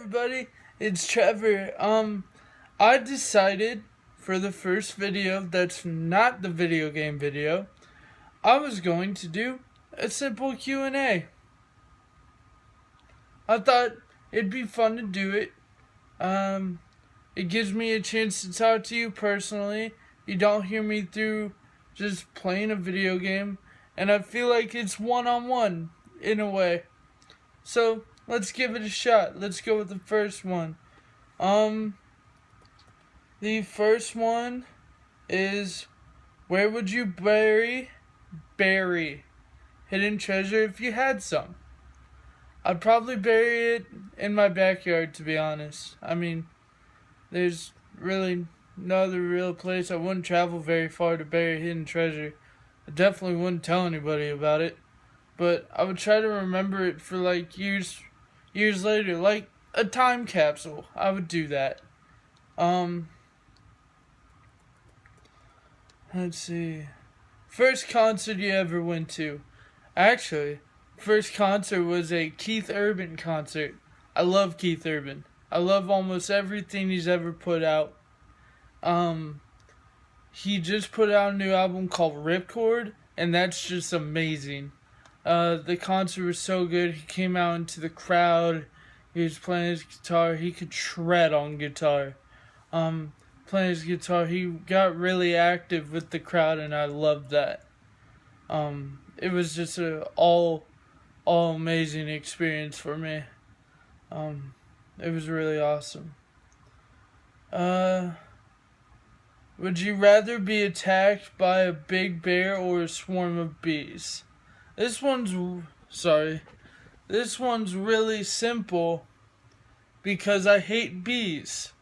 everybody, it's Trevor. I decided for the first video that's not the video game video, I was going to do a simple Q&A. I thought it'd be fun to do it. It gives me a chance to talk to you personally. You don't hear me through just playing a video game, and I feel like it's one-on-one in a way. So let's give it a shot. Let's go with the first one. The first one is, where would you bury hidden treasure if you had some? I'd probably bury it in my backyard, to be honest. I mean, there's really no other real place. I wouldn't travel very far to bury hidden treasure. I definitely wouldn't tell anybody about it. But I would try to remember it for like years later, like a time capsule. I would do that. Let's see. First concert you ever went to? Actually, first concert was a Keith Urban concert. I love Keith Urban. I love almost everything he's ever put out. He just put out a new album called Ripcord, and that's just amazing. The concert was so good. He came out into the crowd. He was playing his guitar. He could shred on guitar. Playing his guitar, he got really active with the crowd, and I loved that. It was just a all amazing experience for me. It was really awesome. Would you rather be attacked by a big bear or a swarm of bees? This one's really simple because I hate bees.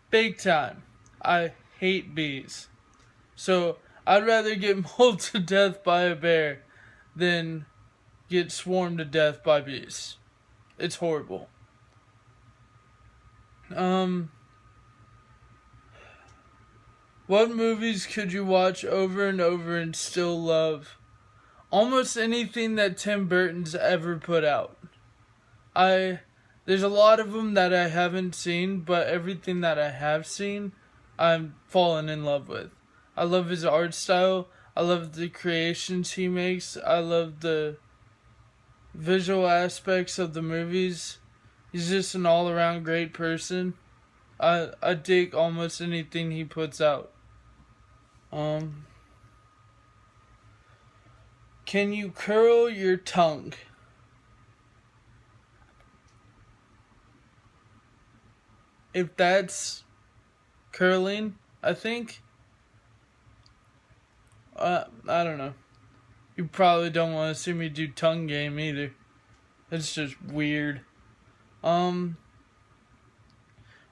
Big time. I hate bees. So I'd rather get mauled to death by a bear than get swarmed to death by bees. It's horrible. What movies could you watch over and over and still love? Almost anything that Tim Burton's ever put out. There's a lot of them that I haven't seen, but everything that I have seen, I'm fallen in love with. I love his art style. I love the creations he makes. I love the visual aspects of the movies. He's just an all-around great person. I dig almost anything he puts out. Can you curl your tongue? If that's curling, I think. I don't know. You probably don't want to see me do tongue game either. It's just weird. Are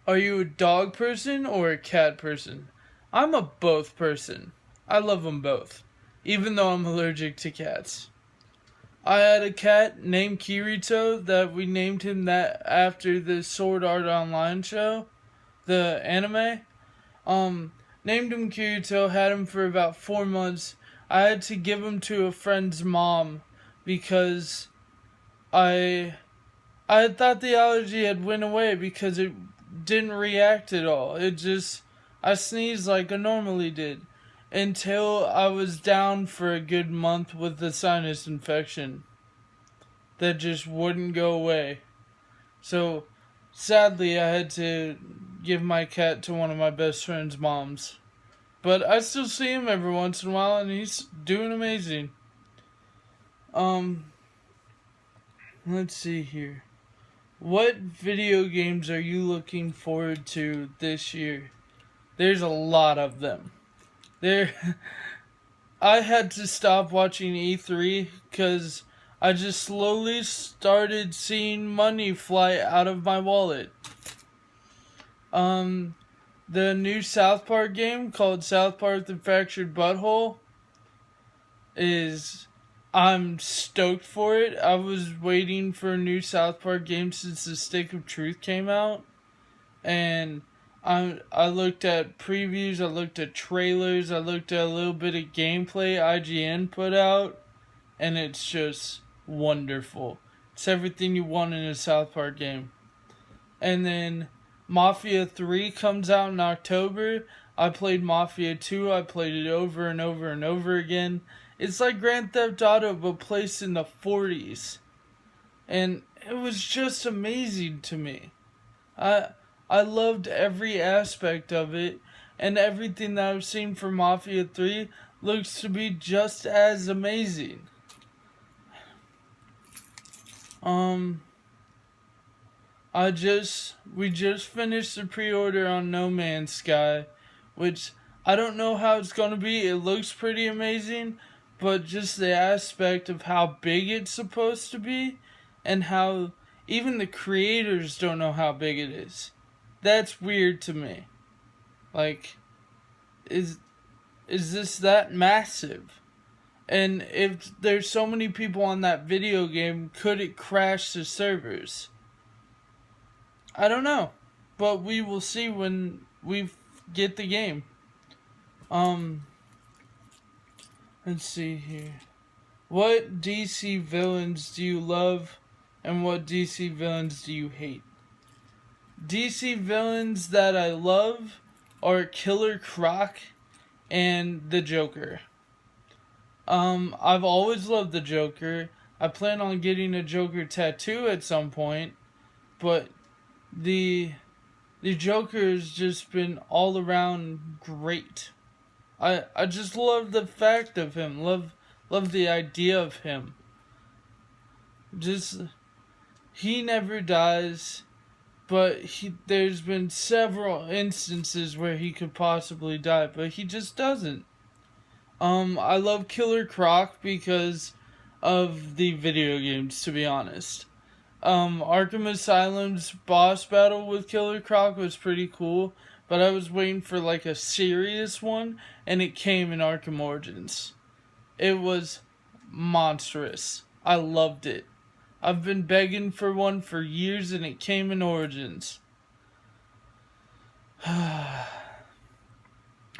you a dog person or a cat person? I'm a both person. I love them both, even though I'm allergic to cats. I had a cat named Kirito that we named him that after the Sword Art Online show, the anime. Named him Kirito, had him for about 4 months. I had to give him to a friend's mom because I thought the allergy had went away because it didn't react at all. I sneezed like I normally did. Until I was down for a good month with a sinus infection that just wouldn't go away. So, sadly, I had to give my cat to one of my best friend's moms. But I still see him every once in a while, and he's doing amazing. Let's see here. What video games are you looking forward to this year? There's a lot of them. I had to stop watching E3 because I just slowly started seeing money fly out of my wallet. The new South Park game called South Park The Fractured Butthole I'm stoked for it. I was waiting for a new South Park game since The Stick of Truth came out, and I looked at previews, I looked at trailers, I looked at a little bit of gameplay IGN put out, and it's just wonderful. It's everything you want in a South Park game. and then Mafia 3 comes out in October. I played Mafia 2, I played it over and over and over again. It's like Grand Theft Auto, but placed in the 40s. And it was just amazing to me. I I loved every aspect of it, and everything that I've seen for Mafia 3 looks to be just as amazing. Um, we just finished the pre-order on No Man's Sky, which I don't know how it's gonna be. It looks pretty amazing, but just the aspect of how big it's supposed to be, and how even the creators don't know how big it is. That's weird to me. Like, is this that massive? And if there's so many people on that video game, could it crash the servers? I don't know, but we will see when we get the game. Let's see here. What DC villains do you love, and what DC villains do you hate? DC villains that I love are Killer Croc and the Joker. I've always loved the Joker. I plan on getting a Joker tattoo at some point, but the Joker has just been all around great. I just love the fact of him. Love the idea of him. Just he never dies, but there's been several instances where he could possibly die, but he just doesn't. I love Killer Croc because of the video games, to be honest. Arkham Asylum's boss battle with Killer Croc was pretty cool, but I was waiting for like a serious one, and it came in Arkham Origins. It was monstrous. I loved it. I've been begging for one for years, and it came in Origins.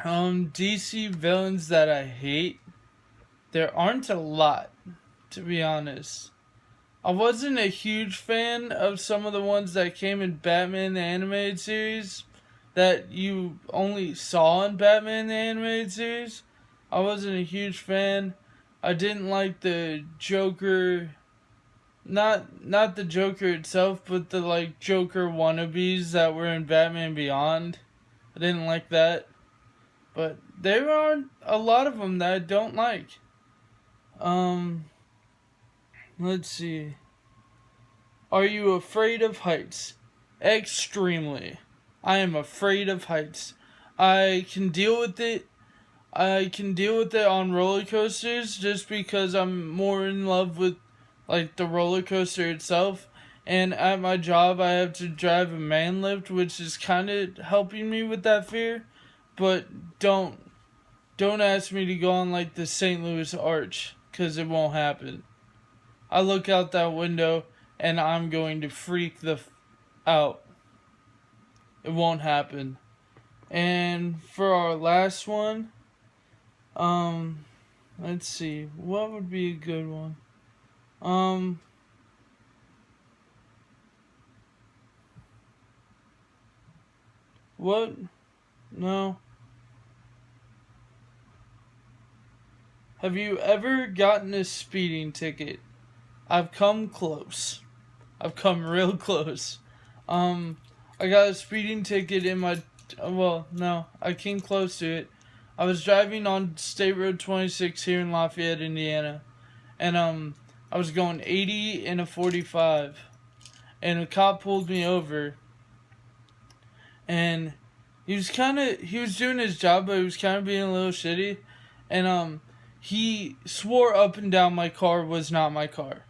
DC villains that I hate. There aren't a lot, to be honest. I wasn't a huge fan of some of the ones that came in Batman the Animated Series that you only saw in Batman the Animated Series. I wasn't a huge fan. I didn't like the Joker, not the Joker itself, but the like Joker wannabes that were in Batman Beyond. I didn't like that. But there are a lot of them that I don't like. Let's see. Are you afraid of heights? Extremely. I am afraid of heights. I can deal with it. I can deal with it on roller coasters just because I'm more in love with like the roller coaster itself. And at my job I have to drive a man lift, which is kind of helping me with that fear. But don't ask me to go on like the St. Louis Arch, because it won't happen. I look out that window and I'm going to freak out. It won't happen. And for our last one, let's see, what would be a good one? What? No. Have you ever gotten a speeding ticket? I've come close. I've come real close. I got a speeding ticket in my... Well, no. I came close to it. I was driving on State Road 26 here in Lafayette, Indiana. And, I was going 80 in a 45. And a cop pulled me over. And he was doing his job, but he was kind of being a little shitty. And, he swore up and down my car was not my car.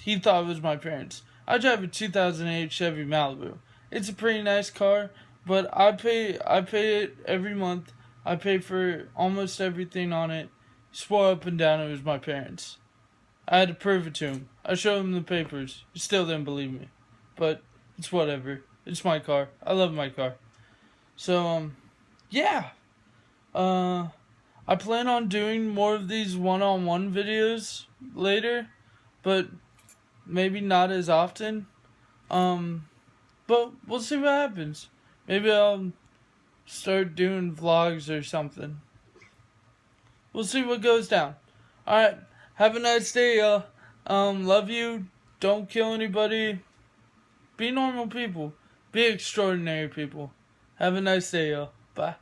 He thought it was my parents'. I drive a 2008 Chevy Malibu. It's a pretty nice car, but I pay it every month. I pay for almost everything on it. He swore up and down it was my parents'. I had to prove it to him. I showed him the papers. He still didn't believe me. But it's whatever. It's my car. I love my car. So, yeah. I plan on doing more of these one-on-one videos later, but maybe not as often. But But we'll see what happens. Maybe I'll start doing vlogs or something. We'll see what goes down. Alright, have a nice day, y'all. Love you. Don't kill anybody. Be normal people. Be extraordinary people. Have a nice day, y'all. Bye.